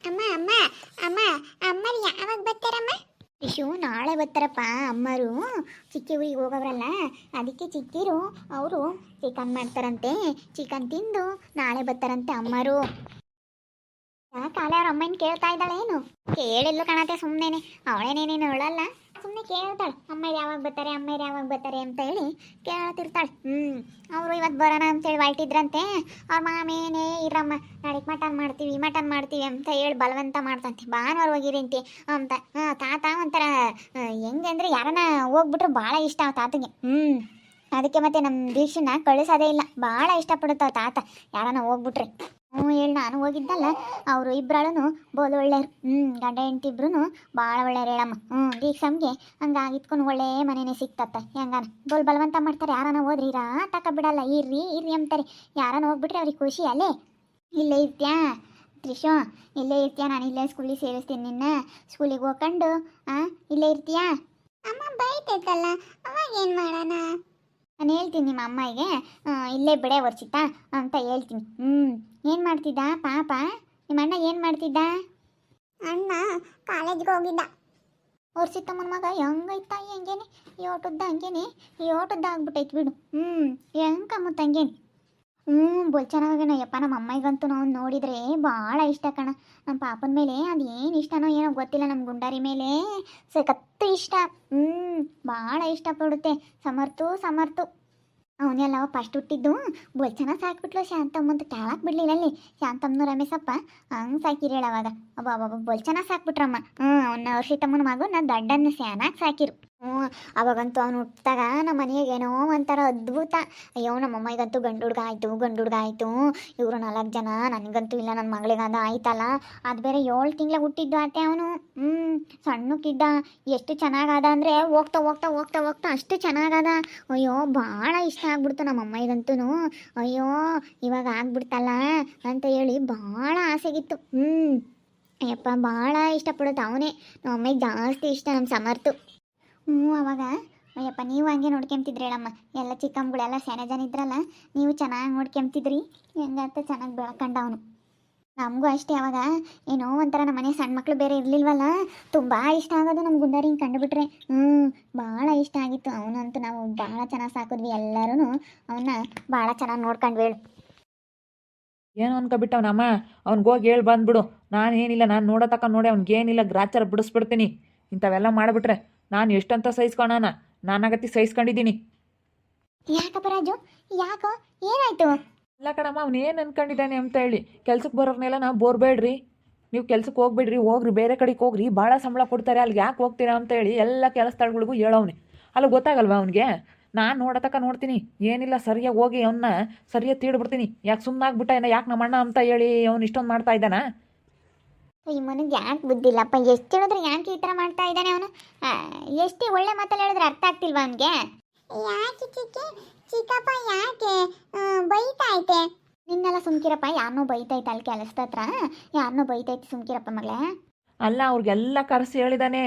ಅಮ್ಮ ಅಮ್ಮ ಅಮ್ಮ ಅಮ್ಮರು ಯಾವಾಗ ಬರ್ತಾರಮ್ಮ? ಇಶು ನಾಳೆ ಬರ್ತಾರಪ್ಪ ಅಮ್ಮರು. ಚಿಕ್ಕಿ ಊರಿಗೆ ಹೋಗೋರಲ್ಲ, ಅದಕ್ಕೆ ಚಿಕ್ಕಿರು ಅವರು ಚಿಕನ್ ಮಾಡ್ತಾರಂತೆ. ಚಿಕನ್ ತಿಂದು ನಾಳೆ ಬರ್ತಾರಂತೆ ಅಮ್ಮರು. ಕಾಲ ಅವ್ರ ಅಮ್ಮನ ಕೇಳ್ತಾ ಇದ್ದಾಳೆ ಏನು? ಕೇಳಿಲ್ಲ ಕಣತೆ, ಸುಮ್ಮನೆ ಅವಳೇನೇನೇನು ಹೇಳಲ್ಲ, ಸುಮ್ಮನೆ ಕೇಳ್ತಾಳೆ ಅಮ್ಮ ಯಾವಾಗ ಬರ್ತಾರೆ, ಅಮ್ಮ ಯಾವಾಗ ಬರ್ತಾರೆ ಅಂತ ಹೇಳಿ ಕೇಳ್ತಿರ್ತಾಳೆ. ಅವರು ಇವತ್ತು ಬರೋಣ ಅಂತೇಳಿ ಹೊರಟಿದ್ರಂತೆ. ಅವ್ರ ಮಾಮೇನೇ ಇರಮ್ಮ ನಾಳೆಗೆ ಮಟನ್ ಮಾಡ್ತೀವಿ ಅಂತ ಹೇಳಿ ಬಲವಂತ ಮಾಡ್ತಂತೆ. ಭಾನುವಾರ ಹೋಗಿರಿಂತಿ ಅಂತ. ತಾತ ಒಂಥರ ಹೆಂಗೆ ಅಂದರೆ ಯಾರನ್ನ ಹೋಗ್ಬಿಟ್ರೆ ಭಾಳ ಇಷ್ಟ ಆ ತಾತಗೆ. ಅದಕ್ಕೆ ಮತ್ತೆ ನಮ್ಮ ದೀಕ್ಷನ್ನ ಕಳಿಸೋದೇ ಇಲ್ಲ, ಭಾಳ ಇಷ್ಟಪಡುತ್ತಾವ ತಾತ ಯಾರನ್ನ ಹೋಗ್ಬಿಟ್ರೆ. ಹೇಳಿ ನಾನು ಹೋಗಿದ್ದಲ್ಲ, ಅವರು ಇಬ್ಬರಳು ಬೋಲ್ ಒಳ್ಳೆಯರು. ಗಂಡ ಹೆಂಡತಿ ಇಬ್ರು ಭಾಳ ಒಳ್ಳೆಯರು ಹೇಳಮ್ಮ. ದೀಕ್ಷಮ್ಗೆ ಹಂಗಾಗಿತ್ಕೊಂಡು ಒಳ್ಳೆ ಮನೆಯೇ ಸಿಕ್ತತ್ತ. ಹೆಂಗಾನ ಬೋಲ್ ಬಲವಂತ ಮಾಡ್ತಾರೆ, ಯಾರನ್ನ ಹೋದ್ರಿ ಇರಾ ತಕ ಬಿಡಲ್ಲ, ಇರ್ರಿ ಅಂತಾರೆ. ಯಾರನ್ನ ಹೋಗ್ಬಿಟ್ರೆ ಅವ್ರಿಗೆ ಖುಷಿ ಅಲ್ಲೇ. ಇಲ್ಲೇ ಇರ್ತ್ಯಾ ತ್ರಿಶು, ಇಲ್ಲೇ ಇರ್ತೀಯಾ? ನಾನು ಇಲ್ಲೇ ಸ್ಕೂಲಿಗೆ ಸೇರಿಸ್ತೀನಿ ನಿನ್ನ. ಸ್ಕೂಲಿಗೆ ಹೋಗ್ಕೊಂಡು ಇಲ್ಲೇ ಇರ್ತೀಯಾ? ಅಮ್ಮ ಬೈತೈತಲ್ಲ, ಅವಾಗ ಏನು ಮಾಡೋಣ? ನಾನು ಹೇಳ್ತೀನಿ ನಿಮ್ಮ ಅಮ್ಮಗೆ, ಇಲ್ಲೇ ಬಿಡೆ ವರ್ಷಿತ ಅಂತ ಹೇಳ್ತೀನಿ. ಏನು ಮಾಡ್ತಿದ್ದ ಪಾಪ ನಿಮ್ಮ ಅಣ್ಣ? ಏನು ಮಾಡ್ತಿದ್ದ ಅಣ್ಣ? ಕಾಲೇಜ್ಗೆ ಹೋಗಿದ್ದ. ವರ್ಷಿತಮ್ಮನ ಮಗ ಹೆಂಗೈತ ಹೆಂಗೇನೆ ಯೋಟದ್ದ ಹಂಗೇನೆ ಯೋಟದ್ದ ಆಗ್ಬಿಟ್ಟೈತಿ ಬಿಡು. ಹೆಂಗಮ್ಮ ತಂಗೇನೆ. ಬೋಲ್ ಚೆನ್ನಾಗೇನ ಯಪ್ಪ. ನಮ್ಮ ಅಮ್ಮಗಂತೂ ನಾವು ನೋಡಿದರೆ ಭಾಳ ಇಷ್ಟ ಕಣ. ನಮ್ಮ ಪಾಪನ ಮೇಲೆ ಅದು ಏನು ಇಷ್ಟನೋ ಏನೋ ಗೊತ್ತಿಲ್ಲ, ನಮ್ಮ ಗುಂಡಾರಿ ಮೇಲೆ ಸಖತ್ತು ಇಷ್ಟ. ಭಾಳ ಇಷ್ಟಪಡುತ್ತೆ. ಸಮರ್ತು ಅವನ್ನೆಲ್ಲ ಫಸ್ಟ್ ಹುಟ್ಟಿದ್ದು ಬೋಲ್ ಚೆನ್ನಾಗಿ ಸಾಕ್ಬಿಟ್ಲು. ಶಾಂತಮ್ಮಂತ ಕೆಳಕ್ಕೆ ಬಿಡ್ಲಿಲ್ಲ ಅಲ್ಲಿ. ಶಾಂತಮ್ಮನ ರಮೇಶಪ್ಪ ಹಂಗೆ ಸಾಕಿರಿ ಹೇಳವಾಗ. ಅಬ್ಬ ಬೋಲ್ ಚೆನ್ನಾಗಿ ಸಾಕ್ಬಿಟ್ರಮ್ಮ. ಅವನ್ನ ವರ್ಷಿತಮ್ಮನ ಮಗು ನಾನು ದಡ್ಡನ್ನ ಚೆನ್ನಾಗಿ ಸಾಕಿರು. ಅವಾಗಂತೂ ಅವನು ಹುಟ್ಟಿದಾಗ ನಮ್ಮ ಮನೆಯಾಗೇನೋ ಒಂಥರ ಅದ್ಭುತ. ಅಯ್ಯೋ ನಮ್ಮ ಅಮ್ಮಗಂತೂ ಗಂಡು ಹುಡ್ಗ ಆಯಿತು. ಇವರು 4 ಜನ, ನನಗಂತೂ ಇಲ್ಲ, ನನ್ನ ಮಗಳಿಗಂದ ಆಯ್ತಲ್ಲ. ಅದು ಬೇರೆ 7 ತಿಂಗ್ಳು ಹುಟ್ಟಿದ್ದು ಆತೆ ಅವನು. ಸಣ್ಣಕ್ಕಿದ್ದ ಎಷ್ಟು ಚೆನ್ನಾಗದ ಅಂದರೆ ಹೋಗ್ತಾ ಅಷ್ಟು ಚೆನ್ನಾಗದ. ಅಯ್ಯೋ ಭಾಳ ಇಷ್ಟ ಆಗ್ಬಿಡ್ತು ನಮ್ಮ ಅಮ್ಮಗಂತೂ. ಅಯ್ಯೋ ಇವಾಗ ಆಗ್ಬಿಡ್ತಲ್ಲ ಅಂತ ಹೇಳಿ ಭಾಳ ಆಸೆಗಿತ್ತು. ಅಯ್ಯಪ್ಪ ಭಾಳ ಇಷ್ಟಪಡುತ್ತೆ ಅವನೇ. ನಮ್ಮ ಅಮ್ಮಗೆ ಜಾಸ್ತಿ ಇಷ್ಟ ನಮ್ಮ ಸಮರ್ತು. ಅವಾಗ ಅಯ್ಯಪ್ಪ ನೀವು ಹಂಗೆ ನೋಡ್ಕೊಂತಿದ್ರಿ ಹೇಳಮ್ಮ. ಎಲ್ಲ ಚಿಕ್ಕಮ್ಮಗಳೆಲ್ಲ ಸೆನೆ ಜನ ಇದ್ರಲ್ಲ, ನೀವು ಚೆನ್ನಾಗಿ ನೋಡ್ಕೊಂತಿದ್ರಿ. ಹೆಂಗಂತ ಚೆನ್ನಾಗಿ ಬೆಳ್ಕಂಡ ಅವನು. ನಮಗೂ ಅಷ್ಟೇ ಅವಾಗ ಏನೋ ಒಂಥರ ನಮ್ಮ ಮನೆ ಸಣ್ಣ ಮಕ್ಕಳು ಬೇರೆ ಇರಲಿಲ್ವಲ್ಲ, ತುಂಬ ಇಷ್ಟ ಆಗೋದು ನಮ್ಮ ಗುಂಡಾರಿ ಹಿಂಗೆ ಕಂಡುಬಿಟ್ರೆ. ಭಾಳ ಇಷ್ಟ ಆಗಿತ್ತು ಅವನಂತೂ. ನಾವು ಭಾಳ ಚೆನ್ನಾಗಿ ಸಾಕಿದ್ವಿ ಎಲ್ಲರೂ ಅವನ್ನ ಭಾಳ ಚೆನ್ನಾಗಿ ನೋಡ್ಕೊಂಡ್ವಿ ಹೇಳು. ಏನು ಅನ್ಕೊಬಿಟ್ಟವನಮ್ಮ, ಅವ್ನಿಗೋಗಿ ಹೇಳಿ ಬಂದ್ಬಿಡು. ನಾನೇನಿಲ್ಲ, ನಾನು ನೋಡೋತಕ್ಕ ನೋಡಿ ಅವ್ನಿಗೇನಿಲ್ಲ ಗ್ರಾಚಾರ ಬಿಡಿಸ್ಬಿಡ್ತೀನಿ. ಇಂಥವೆಲ್ಲ ಮಾಡಿಬಿಟ್ರೆ ನಾನು ಎಷ್ಟಂತ ಸಹಿಸ್ಕೊಳೋಣ, ನಾನಾಗತ್ತಿ ಸಹಿಸ್ಕೊಂಡಿದ್ದೀನಿ. ಯಾಕಪ್ಪ ರಾಜು, ಯಾಕೋ ಏನಾಯ್ತು? ಇಲ್ಲ ಕಣಮ್ಮ, ಅವ್ನು ಏನು ಅನ್ಕೊಂಡಿದ್ದಾನೆ ಅಂತ ಹೇಳಿ. ಕೆಲ್ಸಕ್ಕೆ ಬರೋರ್ನೆಲ್ಲ ನಾವು ಬೋರ್ಬೇಡ್ರಿ, ನೀವು ಕೆಲ್ಸಕ್ಕೆ ಹೋಗ್ಬೇಡ್ರಿ, ಹೋಗ್ರಿ ಬೇರೆ ಕಡೆಗೆ ಹೋಗ್ರಿ, ಭಾಳ ಸಂಬಳ ಕೊಡ್ತಾರೆ, ಅಲ್ಲಿಗೆ ಯಾಕೆ ಹೋಗ್ತೀರಾ ಅಂತ ಹೇಳಿ ಎಲ್ಲ ಕೆಲಸ ಸ್ಥಳಗಳಿಗೂ ಹೇಳೋವ್ನೆ. ಅಲ್ಲಿ ಗೊತ್ತಾಗಲ್ವ ಅವನಿಗೆ? ನಾನು ನೋಡತಕ್ಕ ನೋಡ್ತೀನಿ, ಏನಿಲ್ಲ ಸರಿಯಾಗಿ ಹೋಗಿ ಅವನ್ನ ಸರಿಯಾಗಿ ತೀಡ್ಬಿಡ್ತೀನಿ. ಯಾಕೆ ಸುಮ್ಮನಾಗ್ಬಿಟ್ಟ ಏನೋ, ಯಾಕೆ ನಮ್ಮ ಅಣ್ಣ ಅಂತ ಹೇಳಿ ಅವ್ನು ಇಷ್ಟೊಂದು ಮಾಡ್ತಾ ಇದ್ದಾನ? ಈ ಮನೆಗೆ ಯಾಕೆ ಬುದ್ಧಿಲ್ಲಪ್ಪ, ಎಷ್ಟು ಹೇಳಿದ್ರೆ ಯಾಕೆ ಈ ಥರ ಮಾಡ್ತಾ ಇದ್ದಾನೆ ಅವನು? ಎಷ್ಟೇ ಒಳ್ಳೆ ಮಾತಲ್ಲಿ ಹೇಳಿದ್ರೆ ಅರ್ಥ ಆಗ್ತಿಲ್ವಾ ಅವನಿಗೆ? ಯಾಕೆ ಚಿಕ್ಕಪ್ಪ ಯಾಕೆ ಬೈತಾ ಐತೆ? ನಿನ್ನೆಲ್ಲ ಸುಮ್ಕಿರಪ್ಪ, ಯಾರನ್ನೋ ಬೈತೈತೆ ಅಲ್ಲಿ ಕೆಲಸದ ಹತ್ರ, ಯಾರನ್ನೋ ಬೈತೈತೆ, ಸುಮ್ಕಿರಪ್ಪ ಮಗಳೇ. ಅಲ್ಲ ಅವ್ರಿಗೆಲ್ಲ ಕರೆಸಿ ಹೇಳಿದ್ದಾನೆ.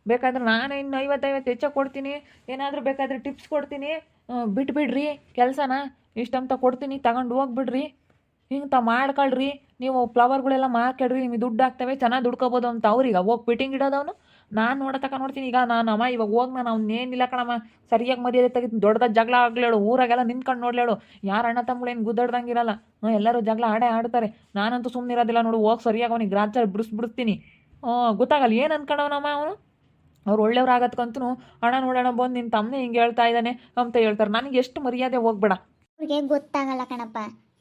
ಬೇಕಾದ್ರೆ ನಾನು ಇನ್ನು 50 ಹೆಚ್ಚ ಕೊಡ್ತೀನಿ, ಏನಾದರೂ ಬೇಕಾದರೆ ಟಿಪ್ಸ್ ಕೊಡ್ತೀನಿ, ಬಿಟ್ಬಿಡ್ರಿ ಕೆಲಸನ, ಇಷ್ಟಂತ ಕೊಡ್ತೀನಿ, ತಗೊಂಡು ಹೋಗ್ಬಿಡ್ರಿ, ಹಿಂಗೆ ಮಾಡ್ಕೊಳ್ರಿ, ನೀವು ಫ್ಲವರ್ಗಳೆಲ್ಲ ಮಾರ್ಕೊಡ್ರಿ, ನಿಮಗೆ ದುಡ್ಡು ಆಗ್ತವೆ, ಚೆನ್ನಾಗಿ ದುಡ್ಕೋಬೋದು ಅಂತ ಅವ್ರಿಗೆ ಹೋಗಿ ಫಿಟ್ಟಿಂಗ್ ಇಡೋದವನು. ನಾನು ನೋಡತಕ್ಕ ನೋಡ್ತೀನಿ. ಈಗ ನಾನು ಅಮ್ಮ ಇವಾಗ ಹೋಗಿ ನಾನು ಅವ್ನೇನಿಲ್ಲ ಕಣಮ್ಮ, ಸರಿಯಾಗಿ ಮರ್ಯಾದೆ ತೆಗಿತೀನಿ. ದೊಡ್ಡದಾಗಿ ಜಗಳ ಆಗ್ಲೇಳು, ಊರಾಗೆಲ್ಲ ನಿಂತ್ಕೊಂಡು ನೋಡ್ಲೇಳು, ಯಾರು ಅಣ್ಣ ತಮ್ಮಗಳೇನು ಗುದ್ದಾಡ್ದಂಗಿರಲ್ಲ, ಎಲ್ಲರೂ ಜಗಳ ಆಡ್ತಾರೆ. ನಾನಂತೂ ಸುಮ್ಮನೆ ಇರೋದಿಲ್ಲ ನೋಡು, ಹೋಗಿ ಸರಿಯಾಗಿ ಅವನಿಗೆ ಗ್ರಾಚಾರ ಬಿಡಿಸ್ಬಿಡ್ತೀನಿ. ಗೊತ್ತಾಗಲ್ಲ ಏನು ಅನ್ಕೊಂಡವನಮ್ಮ ಅವನು. ಅವ್ರು ಒಳ್ಳೆಯವ್ರು ಆಗತ್ಕಂತೂ ಅಣ್ಣ ನೋಡೋಣ ಬಂದು ನಿನ್ನ ತಮ್ಮನೇ ಹಿಂಗೆ ಹೇಳ್ತಾ ಇದ್ದಾನೆ ಅಂತ ಹೇಳ್ತಾರೆ. ನನಗೆ ಎಷ್ಟು ಮರ್ಯಾದೆ ಹೋಗ್ಬೇಡ. ಅವ್ರಿಗೆ ಗೊತ್ತಾಗಲ್ಲ ಕಣಪ್ಪ,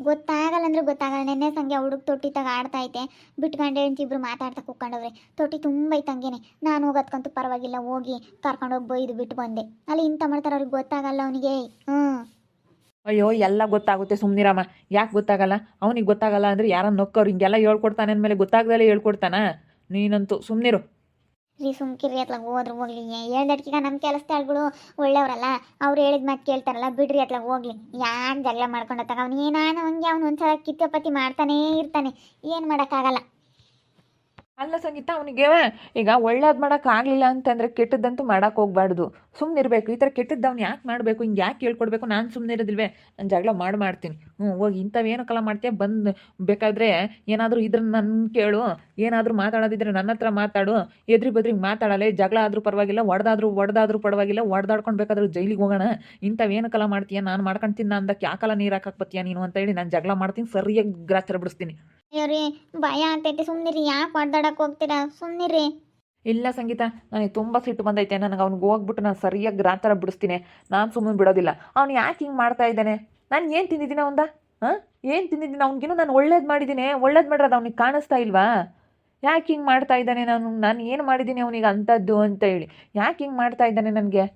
ಗೊತ್ತಾಗಲ್ಲ ಅಂದ್ರೆ ಗೊತ್ತಾಗಲ್ಲ. ನೆನ್ನೆ ಸಂಗೆ ಹುಡುಗ ತೊಟ್ಟಿ ತಗ ಆಡ್ತಾ ಐತೆ, ಬಿಟ್ಕೊಂಡೆ ಇಬ್ರು ಮಾತಾಡ್ತಾ ಕೂತ್ಕೊಂಡವ್ರೆ. ತೊಟ್ಟಿ ತುಂಬ ಐತೆ ಹಂಗೇನೆ. ನಾನು ಹೋಗೋದ್ಕಂತೂ ಪರವಾಗಿಲ್ಲ, ಹೋಗಿ ಕರ್ಕೊಂಡೋಗಿ ಬೈದು ಬಿಟ್ಟು ಬಂದೆ. ಅಲ್ಲಿ ಇಂಥ ಮಾಡ್ತಾರೆ, ಅವ್ರಿಗೆ ಗೊತ್ತಾಗಲ್ಲ ಅವನಿಗೆ. ಅಯ್ಯೋ ಎಲ್ಲ ಗೊತ್ತಾಗುತ್ತೆ, ಸುಮ್ಮನಿರಮ್ಮ. ಯಾಕೆ ಗೊತ್ತಾಗಲ್ಲ? ಅವ್ನಿಗೆ ಗೊತ್ತಾಗಲ್ಲ ಅಂದರೆ ಯಾರನ್ನ ನೊಕ್ಕವ್ರು ಹಿಂಗೆಲ್ಲ ಹೇಳ್ಕೊಡ್ತಾನೆ ಅಂದಮೇಲೆ ಗೊತ್ತಾಗ್ದಲ್ಲೇ ಹೇಳ್ಕೊಡ್ತಾನ? ನೀನಂತೂ ಸುಮ್ಮನಿರು ರೀ. ಸುಮ್ಕಿರಿ ಅತ್ಲಾಗ ಹೋದ್ರು ಹೋಗ್ಲಿ, ಹೇಳ್ದಟ್ಕೀಗ ನಮ್ಮ ಕೆಲಸದಾಳ್ಗಳು ಒಳ್ಳೆಯವರಲ್ಲ, ಅವ್ರು ಹೇಳಿದ ಮಾತು ಕೇಳ್ತಾರಲ್ಲ, ಬಿಡ್ರಿ ಅತ್ಲಾಗ ಹೋಗ್ಲಿ. ಯಾಕೆ ಜಗಳ ಮಾಡ್ಕೊಂಡತ್ತಾಗ ಅವನು ಏನಾನು ಹಂಗೆ ಅವನು ಒಂದ್ಸಲ ಕಿತ್ತಪತಿ ಮಾಡ್ತಾನೇ ಇರ್ತಾನೆ, ಏನು ಮಾಡೋಕ್ಕಾಗಲ್ಲ. ಅಲ್ಲ ಸಂಗೀತ ಅವನಿಗೆ ಈಗ ಒಳ್ಳೇದು ಮಾಡೋಕ್ಕಾಗಲಿಲ್ಲ ಅಂತಂದರೆ ಕೆಟ್ಟದ್ದಂತೂ ಮಾಡೋಕೆ ಹೋಗ್ಬಾರ್ದು. ಸುಮ್ಮನಿರಬೇಕು. ಈ ಥರ ಕೆಟ್ಟದ್ದು ಅವ್ನು ಯಾಕೆ ಮಾಡಬೇಕು, ಹಿಂಗೆ ಯಾಕೆ ಹೇಳ್ಕೊಡ್ಬೇಕು? ನಾನು ಸುಮ್ಮನೆ ಇರೋದಿಲ್ವೇ? ನಾನು ಜಗಳ ಮಾಡ್ತೀನಿ. ಹೋಗಿ ಇಂಥವೇನಕ್ಕೆಲ್ಲ ಮಾಡ್ತೀಯ? ಬಂದು ಬೇಕಾದರೆ ಏನಾದರೂ ಇದ್ರೆ ನನ್ನ ಕೇಳು, ಏನಾದರೂ ಮಾತಾಡೋದಿದ್ರೆ ನನ್ನ ಹತ್ರ ಮಾತಾಡು. ಎದ್ರಿ ಬದ್ರಿಗೆ ಮಾತಾಡಲ್ಲ. ಜಗಳ ಆದರೂ ಪರವಾಗಿಲ್ಲ, ಹೊಡೆದಾದ್ರೂ ಪರವಾಗಿಲ್ಲ, ಹೊಡೆದಾಡ್ಕೊಂಡು ಬೇಕಾದ್ರೂ ಜೈಲಿಗೆ ಹೋಗೋಣ. ಇಂಥವೇನಕ್ಕೆಲ್ಲ ಮಾಡ್ತೀಯ? ನಾನು ಮಾಡ್ಕೊಳ್ತೀನಿ ಅಂದಕ್ಕೆ ಯಾಕಲ್ಲ ನೀರು ಹಾಕಕ್ಕೆ ಬತ್ತೀಯ ನೀನು ಅಂತ ಹೇಳಿ ನಾನು ಜಗಳ ಮಾಡ್ತೀನಿ, ಸರಿಯಾಗಿ ಗ್ರಾಚಾರ ಬಿಡಿಸ್ತೀನಿ. ಅಯ್ಯೋರಿ ಭಯ ಆಗ್ತೈತೆ, ಸುಮ್ಮನಿರಿ. ಯಾಕೆ ಹೊಡೆದಾಡಕ್ಕೆ ಹೋಗ್ತೀರಾ? ಸುಮ್ಮನಿರಿ. ಇಲ್ಲ ಸಂಗೀತ, ನನಗೆ ತುಂಬ ಸಿಟ್ಟು ಬಂದೈತೆ. ನನಗೆ ಅವ್ನಿಗೆ ಹೋಗ್ಬಿಟ್ಟು ನಾನು ಸರಿಯಾಗಿ ಗ್ರಾಚಾರ ಬಿಡಿಸ್ತೀನಿ. ನಾನು ಸುಮ್ಮನೆ ಬಿಡೋದಿಲ್ಲ. ಅವ್ನು ಯಾಕೆ ಹಿಂಗೆ ಮಾಡ್ತಾ ಇದ್ದಾನೆ? ನಾನು ಏನು ತಿಂದಿದ್ದೀನಿ ಅವಂದ? ಹಾಂ, ಏನು ತಿಂದಿದ್ದೀನಿ? ಅವ್ನಿಗಿನ್ನೂ ನಾನು ಒಳ್ಳೇದು ಮಾಡಿದ್ದೀನಿ. ಒಳ್ಳೇದು ಮಾಡಿರೋದು ಅವ್ನಿಗೆ ಕಾಣಿಸ್ತಾ ಇಲ್ವಾ? ಯಾಕೆ ಹಿಂಗೆ ಮಾಡ್ತಾ ಇದ್ದಾನೆ? ನಾನು ಏನು ಮಾಡಿದ್ದೀನಿ ಅವನಿಗೆ ಅಂಥದ್ದು ಅಂತ ಹೇಳಿ ಯಾಕೆ ಹಿಂಗೆ ಮಾಡ್ತಾ ಇದ್ದಾನೆ ನನಗೆ?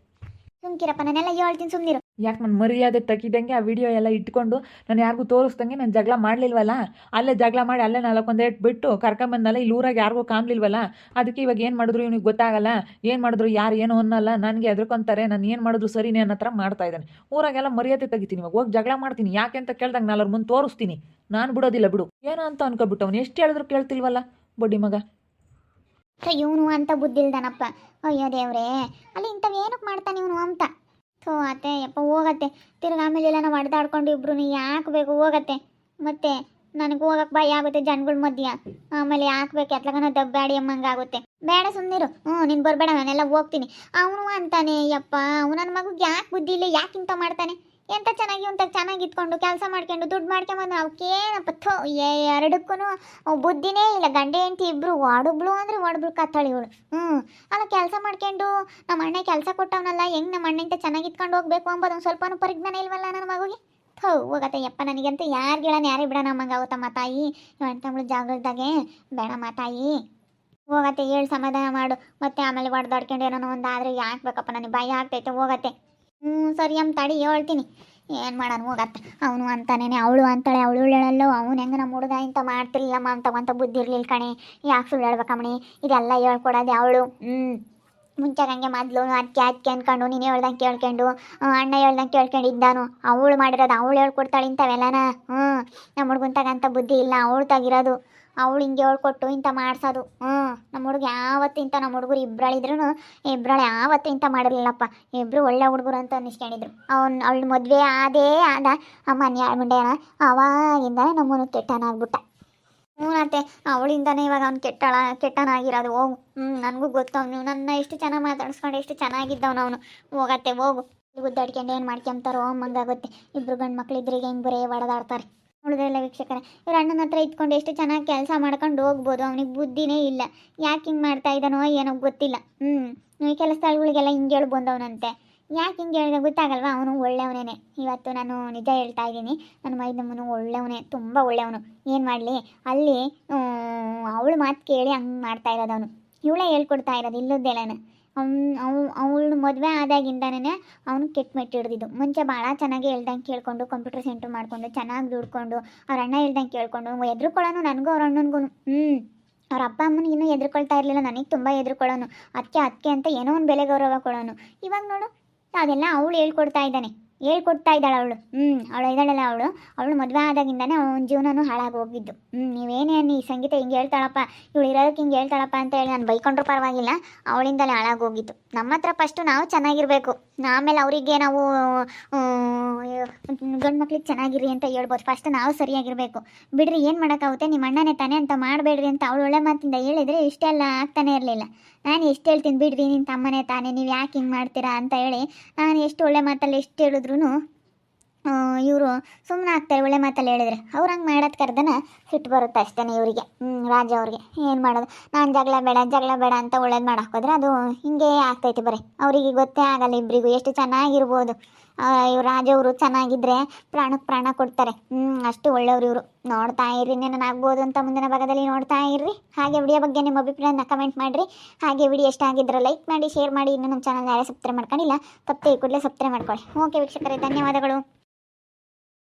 ಸುಮ್ಕಿರಪ್ಪ, ನಾನೆಲ್ಲ ಹೇಳ್ತೀನಿ, ಸುಮ್ಮನಿರು. ಯಾಕೆ ನನ್ನ ಮರ್ಯಾದೆ ತೆಗಿದಂಗೆ ಆ ವಿಡಿಯೋ ಎಲ್ಲ ಇಟ್ಕೊಂಡು ನಾನು ಯಾರಿಗೂ ತೋರಿಸ್ದಂಗೆ ನಾನು ಜಗಳ ಮಾಡಲಿಲ್ವಲ್ಲ? ಅಲ್ಲೇ ಜಗಳ ಮಾಡಿ ಅಲ್ಲೇ 4 ಬಿಟ್ಟು ಕರ್ಕೊಂಬಂದಲ್ಲ. ಇಲ್ಲಿ ಊರಾಗ ಯಾರಿಗೂ ಕಾಮ್ಲಿಲ್ವಲ್ಲ? ಅದಕ್ಕೆ ಇವಾಗ ಏನು ಮಾಡಿದ್ರು ಇವ್ನಿಗೆ ಗೊತ್ತಾಗಲ್ಲ. ಏನು ಮಾಡಿದ್ರು ಯಾರು ಏನೋ ಅನ್ನಲ್ಲ, ನನಗೆ ಎದ್ರಕೊಂತಾರೆ. ನಾನು ಏನು ಮಾಡಿದ್ರು ಸರಿನೇ ಅನ್ನೋ ಥರ ಮಾಡ್ತಾ ಇದ್ದಾನೆ. ಊರಾಗೆಲ್ಲ ಮರ್ಯಾದೆ ತೆಗಿತೀನಿ. ಇವಾಗ ಹೋಗಿ ಜಗಳ ಮಾಡ್ತೀನಿ. ಯಾಕೆ ಅಂತ ಕೇಳ್ದಂಗೆ 4 ಮುಂದೆ ತೋರಿಸ್ತೀನಿ. ನಾನು ಬಿಡೋದಿಲ್ಲ ಬಿಡು. ಏನೋ ಅಂತ ಅನ್ಕೊಬಿಟ್ಟು ಅವ್ನು ಎಷ್ಟು ಹೇಳಿದ್ರು ಕೇಳ್ತಿಲ್ವಲ್ಲ ಬಡ್ಡಿ ಮಗ. ಇವನು ಅಂತ ಬುದ್ಧಿಲ್ದನಪ್ಪ. ಅಯ್ಯೋ ದೇವ್ರೇ, ಅಲ್ಲಿ ಇಂಥವೇನಕ್ಕೆ ಮಾಡ್ತಾನೆ ಇವನು ಅಂತ. ಅತ್ತೆ ಯಪ್ಪ ಹೋಗತ್ತೆ. ತಿರ್ಗಿ ಆಮೇಲೆ ಎಲ್ಲ ನಾವು ಹೊಡೆದಾಡ್ಕೊಂಡು ಇಬ್ರು ಯಾಕೆ ಬೇಕು? ಹೋಗತ್ತೆ. ಮತ್ತೆ ನನಗೆ ಹೋಗಕ್ಕೆ ಭಯ ಆಗುತ್ತೆ ಜನಗಳ ಮಧ್ಯ. ಆಮೇಲೆ ಯಾಕೆ ಎತ್ಲಗನ ದಬ್ಬಾಡಿ ಅಮ್ಮಂಗಾಗುತ್ತೆ. ಬೇಡ ಸುಮ್ಮನಿರು. ನೀನು ಬರಬೇಡ, ನಾನೆಲ್ಲ ಹೋಗ್ತೀನಿ. ಅವನು ಅಂತಾನೆ ಯಪ್ಪ, ನನ್ನ ಮಗುಗೆ ಯಾಕೆ ಬುದ್ಧಿ ಇಲ್ಲ? ಯಾಕೆ ಇಂಥ ಮಾಡ್ತಾನೆ? ಎಂತ ಚೆನ್ನಾಗಿ ಅಂತ ಚೆನ್ನಾಗಿ ಇಟ್ಕೊಂಡು ಕೆಲಸ ಮಾಡ್ಕೊಂಡು ದುಡ್ಡು ಮಾಡ್ಕೊಂಬಂದು ಅವಕ್ಕೇನಪ್ಪ ಎರಡಕ್ಕೂ ಬುದ್ಧಿನೇ ಇಲ್ಲ. ಗಂಡೆ ಹೆಂಡ್ತಿ ಇಬ್ರು ಒಡಬ್ಳು ಅಂದರೆ ಒಡಬ್ಳು ಕತ್ತಾಳಿ ಇವಳು. ಅಲ್ಲ ಕೆಲಸ ಮಾಡ್ಕೊಂಡು ನಮ್ಮ ಅಣ್ಣ ಕೆಲಸ ಕೊಟ್ಟವನಲ್ಲ, ಹೆಂಗೆ ನಮ್ಮ ಅಣ್ಣಿಂದ ಚೆನ್ನಾಗಿ ಇಟ್ಕೊಂಡು ಹೋಗ್ಬೇಕು ಅಂಬೋದು ಒಂದು ಸ್ವಲ್ಪನೂ ಪರಿಜ್ಞಾನ ಇಲ್ವಲ್ಲ ನನ್ನ ಮಗುಗೆ. ಹೋಗತ್ತೆ ಯಪ್ಪ. ನನಗಂತೂ ಯಾರು ಗಿಳನ ಯಾರೇ ಬಿಡ ನಮ್ಮಂಗೆ ಆಗುತ್ತಮ್ಮ ತಾಯಿ. ಹೆಣ್ತಂಗಳು ಜಾಗದಾಗೆ ಬೇಡಮ್ಮ ತಾಯಿ. ಹೋಗತ್ತೆ, ಹೇಳಿ ಸಮಾಧಾನ ಮಾಡು. ಮತ್ತೆ ಆಮೇಲೆ ಹೊಡೆದಾಡ್ಕೊಂಡು ಏನೋ ಒಂದು ಆದರೆ ಯಾಕೆ ಬೇಕಪ್ಪ? ನನಗೆ ಭಯ ಆಗ್ತೈತೆ. ಹೋಗತ್ತೆ. ಸರಿ ಅಮ್ಮ ತಡಿ, ಹೇಳ್ತೀನಿ. ಏನು ಮಾಡೋಣ? ಹೋಗತ್ತೆ. ಅವನು ಅಂತಾನೇನೆ, ಅವಳು ಅಂತಾಳೆ. ಅವಳು ಹೇಳಲ್ಲೋ ಅವನು ಹೆಂಗೆ ನಮ್ಮ ಹುಡುಗ ಇಂಥ ಮಾಡ್ತಿರ್ಲಿಲ್ಲಮ್ಮ ಅಂತ ಬುದ್ಧಿ ಇರ್ಲಿಲ್ಲ ಕಣೆ. ಯಾಕೆ ಸುಳ್ಳು ಹೇಳ್ಬೇಕಮ್ಮಣಿ? ಇದೆಲ್ಲ ಹೇಳ್ಕೊಡೋದೆ ಅವಳು. ಮುಂಚೆ ಹಂಗೆ ಮೊದಲು ಅದಕ್ಕೆ ಅನ್ಕೊಂಡು ನೀನು ಹೇಳ್ದಂಗೆ ಕೇಳ್ಕೊಂಡು ಅಣ್ಣ ಹೇಳ್ದಂಗೆ ಕೇಳ್ಕೊಂಡಿದ್ದಾನು. ಅವಳು ಮಾಡಿರೋದು ಅವಳು ಹೇಳ್ಕೊಡ್ತಾಳೆ ಇಂಥವೆಲ್ಲನ. ನಮ್ಮ ಹುಡುಗಂತಾಗಂತ ಬುದ್ಧಿ ಇಲ್ಲ, ಅವಳು ತಾಗಿರೋದು. ಅವಳು ಹಿಂಗೆ ಹೇಳ್ಕೊಟ್ಟು ಇಂಥ ಮಾಡ್ಸೋದು. ನಮ್ಮ ಹುಡುಗ ಯಾವತ್ತು ಇಂಥ, ನಮ್ಮ ಹುಡುಗರು ಇಬ್ಬರಳಿದ್ರು ಇಬ್ಬರಳು ಯಾವತ್ತು ಇಂಥ ಮಾಡಿರಲಿಲ್ಲಪ್ಪ. ಇಬ್ಬರು ಒಳ್ಳೆ ಹುಡುಗರು ಅಂತ ಅನ್ನಿಸ್ಕೊಂಡಿದ್ರು. ಅವಳು ಮದುವೆ ಆದ ಅಮ್ಮನ ಮುಂಡೆನ ಅವಾಗಿಂದ ನಮ್ಮನ್ನು ಕೆಟ್ಟನಾಗ್ಬಿಟ್ಟ. ಅತ್ತೆ, ಅವಳಿಂದಾನೆ ಇವಾಗ ಅವ್ನು ಕೆಟ್ಟನಾಗಿರೋದು. ಹೋಗು. ನನಗೂ ಗೊತ್ತು. ಅವನು ನನ್ನ ಎಷ್ಟು ಚೆನ್ನಾಗಿ ಮಾತಾಡಿಸ್ಕೊಂಡು ಎಷ್ಟು ಚೆನ್ನಾಗಿದ್ದವನು ಅವನು. ಹೋಗತ್ತೆ, ಹೋಗು. ಗುದ್ದಾಡ್ಕೊಂಡು ಏನು ಮಾಡ್ಕೊಂತಾರೋ ಅಮ್ಮಂಗಾಗುತ್ತೆ. ಇಬ್ಬರು ಗಂಡು ಮಕ್ಳಿದ್ರಿಗೆ ಹೆಂಗೆ ಬರೇ ಹೊಡೆದಾಡ್ತಾರೆ. ಉಳಿದ್ರೆಲ್ಲ ವೀಕ್ಷಕರೇ, ಇವ್ರ ಅಣ್ಣನ ಹತ್ರ ಇಟ್ಕೊಂಡು ಎಷ್ಟು ಚೆನ್ನಾಗಿ ಕೆಲಸ ಮಾಡ್ಕೊಂಡು ಹೋಗ್ಬೋದು. ಅವನಿಗೆ ಬುದ್ಧಿನೇ ಇಲ್ಲ. ಯಾಕೆ ಹಿಂಗೆ ಮಾಡ್ತಾ ಇದ್ದಾನೋ ಏನೋ ಗೊತ್ತಿಲ್ಲ. ಕೆಲಸ ಸ್ಥಳಗಳಿಗೆಲ್ಲ ಹಿಂಗೆ ಹೇಳಿ ಬಂದವನಂತೆ. ಯಾಕೆ ಹಿಂಗೆ ಹೇಳಿದ್ರೆ ಗೊತ್ತಾಗಲ್ವಾ? ಅವನು ಒಳ್ಳೆಯವನೇ. ಇವತ್ತು ನಾನು ನಿಜ ಹೇಳ್ತಾ ಇದ್ದೀನಿ, ನನ್ನ ಮೈದಮ್ಮನು ಒಳ್ಳೆಯವನೇ, ತುಂಬ ಒಳ್ಳೆಯವನು. ಏನು ಮಾಡಲಿ, ಅಲ್ಲಿ ಅವಳು ಮಾತು ಕೇಳಿ ಹಂಗೆ ಮಾಡ್ತಾ ಇರೋದು ಅವನು. ಇವಳೇ ಹೇಳ್ಕೊಡ್ತಾ ಇರೋದು ಇಲ್ಲದ್ದೇಳನ. ಅವಳು ಮದುವೆ ಆದಾಗಿಂದನೇ ಅವನು ಕೆಟ್ಟ ಮೆಟ್ಟು ಹಿಡ್ದಿದ್ದು. ಮುಂಚೆ ಭಾಳ ಚೆನ್ನಾಗಿ ಹೇಳ್ದಂಗೆ ಕೇಳ್ಕೊಂಡು ಕಂಪ್ಯೂಟರ್ ಸೆಂಟ್ರ್ ಮಾಡಿಕೊಂಡು ಚೆನ್ನಾಗಿ ದುಡ್ಕೊಂಡು ಅವ್ರ ಅಣ್ಣ ಹೇಳ್ದಂಗೆ ಕೇಳ್ಕೊಂಡು ಎದುರುಕೊಳ್ಳೋನು. ನನಗೂ ಅವ್ರ ಅಣ್ಣನಿಗೂ ಅವ್ರ ಅಪ್ಪ ಅಮ್ಮನಿಗೆ ಇನ್ನೂ ಎದುರುಕೊಳ್ತಾ ಇರಲಿಲ್ಲ. ನನಗೆ ತುಂಬ ಎದುರುಕೊಳ್ಳೋನು. ಅದಕ್ಕೆ ಅಂತ ಏನೋ ಒಂದು ಬೆಲೆ ಗೌರವ ಕೊಡೋನು. ಇವಾಗ ನೋಡು, ಅದೆಲ್ಲ ಅವಳು ಹೇಳ್ಕೊಡ್ತಾ ಇದ್ದಾಳೆ ಅವಳು. ಅವಳು ಇದ್ದಾಳಲ್ಲ, ಅವಳು ಮದುವೆ ಆದಾಗಿಂದಾನೆ ಅವನ ಜೀವನನೂ ಹಾಳಾಗಿ ಹೋಗಿದ್ದು. ನೀವೇನೇ ಈ ಸಂಗೀತ ಹಿಂಗೆ ಹೇಳ್ತಾಳಪ್ಪ, ಇವಳು ಇರೋದಕ್ಕೆ ಹಿಂಗೆ ಹೇಳ್ತಾಳಪ್ಪ ಅಂತ ಹೇಳಿ ನಾನು ಬೈಕೊಂಡ್ರೂ ಪರವಾಗಿಲ್ಲ. ಅವಳಿಂದಲೇ ಹಾಳಾಗಿ ಹೋಗಿದ್ದು. ನಮ್ಮ ಹತ್ರ ಫಸ್ಟು ನಾವು ಚೆನ್ನಾಗಿರಬೇಕು, ಆಮೇಲೆ ಅವರಿಗೆ ನಾವು ಗಂಡು ಮಕ್ಳಿಗೆ ಚೆನ್ನಾಗಿರಿ ಅಂತ ಹೇಳ್ಬೋದು. ಫಸ್ಟ್ ನಾವು ಸರಿಯಾಗಿರಬೇಕು. ಬಿಡ್ರಿ, ಏನು ಮಾಡೋಕ್ಕಾಗುತ್ತೆ? ನಿಮ್ಮ ಅಣ್ಣನೇ ತಾನೇ ಅಂತ ಮಾಡಬೇಡ್ರಿ ಅಂತ ಅವಳು ಒಳ್ಳೆ ಮಾತಿಂದ ಹೇಳಿದರೆ ಇಷ್ಟೆಲ್ಲ ಆಗ್ತಾನೆ ಇರಲಿಲ್ಲ. ನಾನು ಎಷ್ಟು ಹೇಳ್ತೀನಿ, ಬಿಡ್ರಿ ನಿನ್ನ ತಮ್ಮನೇ ತಾನೇ, ನೀವು ಯಾಕೆ ಹಿಂಗೆ ಮಾಡ್ತೀರಾ ಅಂತ ಹೇಳಿ ನಾನು ಎಷ್ಟು ಒಳ್ಳೆ ಮಾತಲ್ಲಿ ಎಷ್ಟು ಹೇಳಿದ್ರು ಇವರು ಸುಮ್ಮನೆ ಆಗ್ತಾರೆ. ಒಳ್ಳೆ ಮಾತಲ್ಲಿ ಹೇಳಿದ್ರೆ ಅವ್ರು ಹಂಗೆ ಮಾಡೋದು ಕರ್ದನ ಸಿಟ್ಟು ಬರುತ್ತೆ ಅಷ್ಟೇ ಇವರಿಗೆ. ರಾಜ ಅವ್ರಿಗೆ ಏನು ಮಾಡೋದು? ನಾನು ಜಗಳ ಬೇಡ ಅಂತ ಒಳ್ಳೇದು ಮಾಡೋಕ್ಕೋದ್ರೆ ಅದು ಹಿಂಗೆ ಆಗ್ತೈತೆ. ಬರೀ ಅವರಿಗೆ ಗೊತ್ತೇ ಆಗಲ್ಲ ಇಬ್ಬರಿಗೂ ಎಷ್ಟು ಚೆನ್ನಾಗಿರ್ಬೋದು. ಇವ್ರು ರಾಜವರು ಚೆನ್ನಾಗಿದ್ದರೆ ಪ್ರಾಣಕ್ಕೆ ಪ್ರಾಣ ಕೊಡ್ತಾರೆ. ಅಷ್ಟು ಒಳ್ಳೆಯವರು ಇವರು. ನೋಡ್ತಾ ಇರ್ರಿ, ಏನಾಗ್ಬೋದು ಅಂತ ಮುಂದಿನ ಭಾಗದಲ್ಲಿ ನೋಡ್ತಾ ಇರ್ರಿ. ಹಾಗೆ ವಿಡಿಯೋ ಬಗ್ಗೆ ನಿಮ್ಮ ಅಭಿಪ್ರಾಯನ ಕಮೆಂಟ್ ಮಾಡಿರಿ. ಹಾಗೆ ವಿಡಿಯೋ ಇಷ್ಟ ಆಗಿದ್ರೆ ಲೈಕ್ ಮಾಡಿ, ಶೇರ್ ಮಾಡಿ. ಇನ್ನೂ ನಮ್ಮ ಚಾನಲ್ ಯಾರೇ ಸಬ್ಸ್ಕ್ರೈಬ್ ಮಾಡ್ಕೊಂಡಿಲ್ಲ, ತಪ್ಪದೆ ಕೂಡಲೇ ಸಬ್ಸ್ಕ್ರೈಬ್ ಮಾಡ್ಕೊಳ್ಳಿ. ಓಕೆ ವೀಕ್ಷಕರೇ, ಧನ್ಯವಾದಗಳು.